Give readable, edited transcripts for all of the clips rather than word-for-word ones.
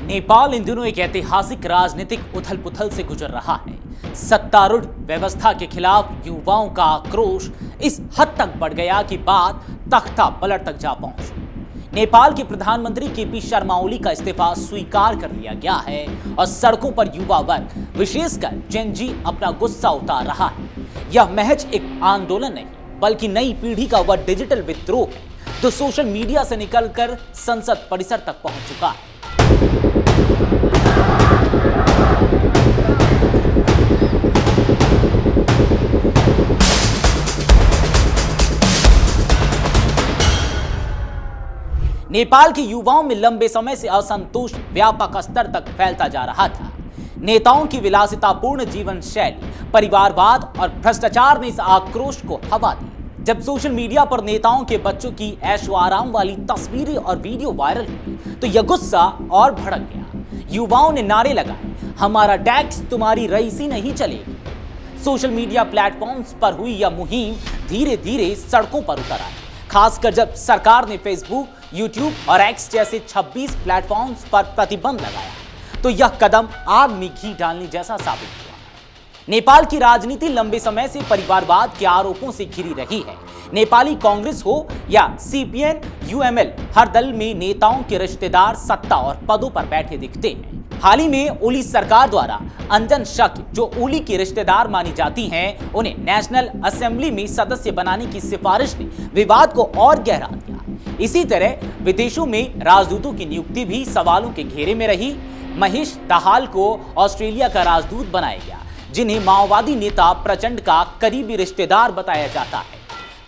नेपाल इन दिनों एक ऐतिहासिक राजनीतिक उथल पुथल से गुजर रहा है। सत्तारूढ़ व्यवस्था के खिलाफ युवाओं का आक्रोश इस हद तक बढ़ गया कि बात तख्ता पलट तक जा पहुंची। नेपाल के प्रधानमंत्री केपी शर्मा ओली का इस्तीफा स्वीकार कर लिया गया है और सड़कों पर युवा वर्ग विशेषकर जेन जी अपना गुस्सा उतार रहा है। यह महज एक आंदोलन नहीं बल्कि नई पीढ़ी का वह डिजिटल विद्रोह है जो सोशल मीडिया से निकलकर संसद परिसर तक पहुंच चुका है। नेपाल के युवाओं में लंबे समय से असंतोष व्यापक स्तर तक फैलता जा रहा था। नेताओं की विलासितापूर्ण जीवन शैली, परिवारवाद और भ्रष्टाचार ने इस आक्रोश को हवा दी। जब सोशल मीडिया पर नेताओं के बच्चों की ऐशो आराम वाली तस्वीरें और वीडियो वायरल हुई तो यह गुस्सा और भड़क गया। युवाओं ने नारे लगाए, हमारा टैक्स तुम्हारी रईसी नहीं चलेगी। सोशल मीडिया प्लेटफॉर्म्स पर हुई यह मुहिम धीरे धीरे सड़कों पर उतर आई, खासकर जब सरकार ने फेसबुक, यूट्यूब और एक्स जैसे 26 प्लेटफॉर्म्स पर प्रतिबंध लगाया तो यह कदम आग में घी डालने जैसा साबित हुआ। नेपाल की राजनीति लंबे समय से परिवारवाद के आरोपों से घिरी रही है। नेपाली कांग्रेस हो या सीपीएन यूएमएल, हर दल में नेताओं के रिश्तेदार सत्ता और पदों पर बैठे दिखते हैं। हाल ही में ओली सरकार द्वारा अंजन शक, जो ओली के रिश्तेदार मानी जाती हैं, उन्हें नेशनल असेंबली में सदस्य बनाने की सिफारिश ने विवाद को और गहरा दिया। इसी तरह विदेशों में राजदूतों की नियुक्ति भी सवालों के घेरे में रही। महेश दाहाल को ऑस्ट्रेलिया का राजदूत बनाया गया, जिन्हें माओवादी नेता प्रचंड का करीबी रिश्तेदार बताया जाता है।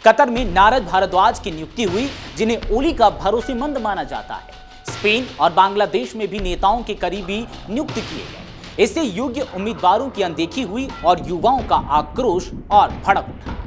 कतर में नारद भारद्वाज की नियुक्ति हुई, जिन्हें ओली का भरोसेमंद माना जाता है। स्पेन और बांग्लादेश में भी नेताओं के करीबी नियुक्त किए गए। इससे योग्य उम्मीदवारों की अनदेखी हुई और युवाओं का आक्रोश और भड़क उठा।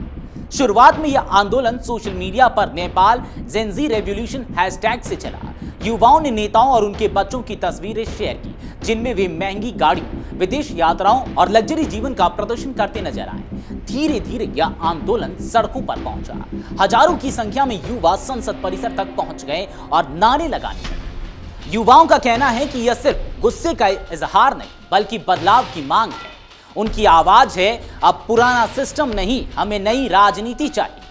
शुरुआत में यह आंदोलन सोशल मीडिया पर नेपाल जेन जी रेवोल्यूशन हैशटैग से चला। युवाओं ने नेताओं और उनके बच्चों की तस्वीरें शेयर की, जिनमें वे महंगी गाड़ियों, विदेश यात्राओं और लग्जरी जीवन का प्रदर्शन करते नजर आए। धीरे धीरे यह आंदोलन सड़कों पर पहुंचा। हजारों की संख्या में युवा संसद परिसर तक पहुंच गए और नारे लगाने लगे। युवाओं का कहना है कि यह सिर्फ गुस्से का इजहार नहीं बल्कि बदलाव की मांग है। उनकी आवाज है, अब पुराना सिस्टम नहीं, हमें नई राजनीति चाहिए।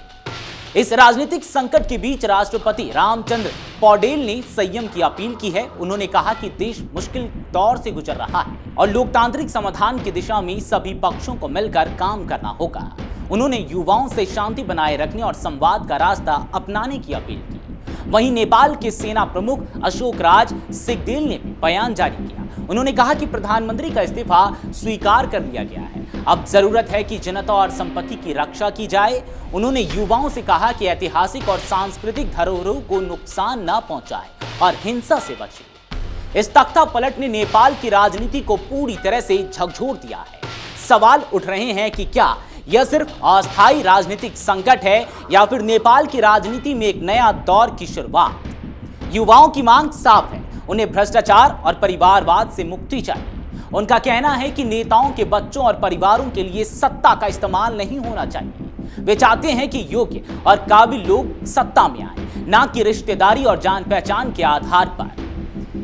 इस राजनीतिक संकट के बीच राष्ट्रपति रामचंद्र पौडेल ने संयम की अपील की है। उन्होंने कहा कि देश मुश्किल दौर से गुजर रहा है और लोकतांत्रिक समाधान की दिशा में सभी पक्षों को मिलकर काम करना होगा। उन्होंने युवाओं से शांति बनाए रखने और संवाद का रास्ता अपनाने की अपील की। वहीं नेपाल के सेना प्रमुख अशोक राज सिगदेल ने बयान जारी किया। उन्होंने कहा कि प्रधानमंत्री का इस्तीफा स्वीकार कर लिया गया है, अब जरूरत है कि जनता और संपत्ति की रक्षा की जाए। उन्होंने युवाओं से कहा कि ऐतिहासिक और सांस्कृतिक धरोहरों को नुकसान न पहुंचाए और हिंसा से बचे। इस तख्ता पलट ने नेपाल की राजनीति को पूरी तरह से झकझोर दिया है। सवाल उठ रहे हैं कि क्या यह सिर्फ अस्थायी राजनीतिक संकट है या फिर नेपाल की राजनीति में एक नया दौर की शुरुआत। युवाओं की मांग साफ है, उन्हें भ्रष्टाचार और परिवारवाद से मुक्ति चाहिए। उनका कहना है कि नेताओं के बच्चों और परिवारों के लिए सत्ता का इस्तेमाल नहीं होना चाहिए। वे चाहते हैं कि योग्य और काबिल लोग सत्ता में आए, ना कि रिश्तेदारी और जान पहचान के आधार पर।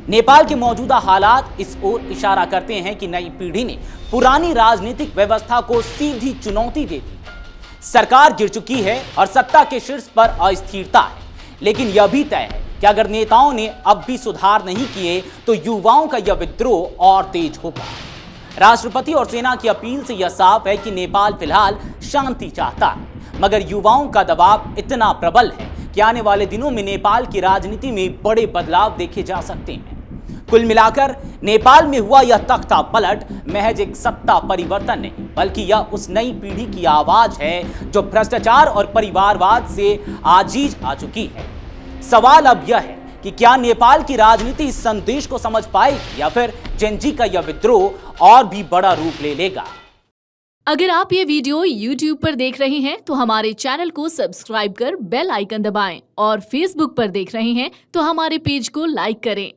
नेपाल के मौजूदा हालात इस ओर इशारा करते हैं कि नई पीढ़ी ने पुरानी राजनीतिक व्यवस्था को सीधी चुनौती दे दी। सरकार गिर चुकी है और सत्ता के शीर्ष पर अस्थिरता है, लेकिन यह भी तय है कि अगर नेताओं ने अब भी सुधार नहीं किए तो युवाओं का यह विद्रोह और तेज होगा। राष्ट्रपति और सेना की अपील से यह साफ है कि नेपाल फिलहाल शांति चाहता है, मगर युवाओं का दबाव इतना प्रबल है कि आने वाले दिनों में नेपाल की राजनीति में बड़े बदलाव देखे जा सकते हैं। कुल मिलाकर नेपाल में हुआ यह तख्ता पलट महज एक सत्ता परिवर्तन नहीं बल्कि यह उस नई पीढ़ी की आवाज है जो भ्रष्टाचार और परिवारवाद से आजीज आ चुकी है। सवाल अब यह है कि क्या नेपाल की राजनीति इस संदेश को समझ पाएगी या फिर जेन जी का यह विद्रोह और भी बड़ा रूप ले लेगा। अगर आप ये वीडियो YouTube पर देख रहे हैं तो हमारे चैनल को सब्सक्राइब कर बेल आइकन दबाएं और Facebook पर देख रहे हैं तो हमारे पेज को लाइक करें।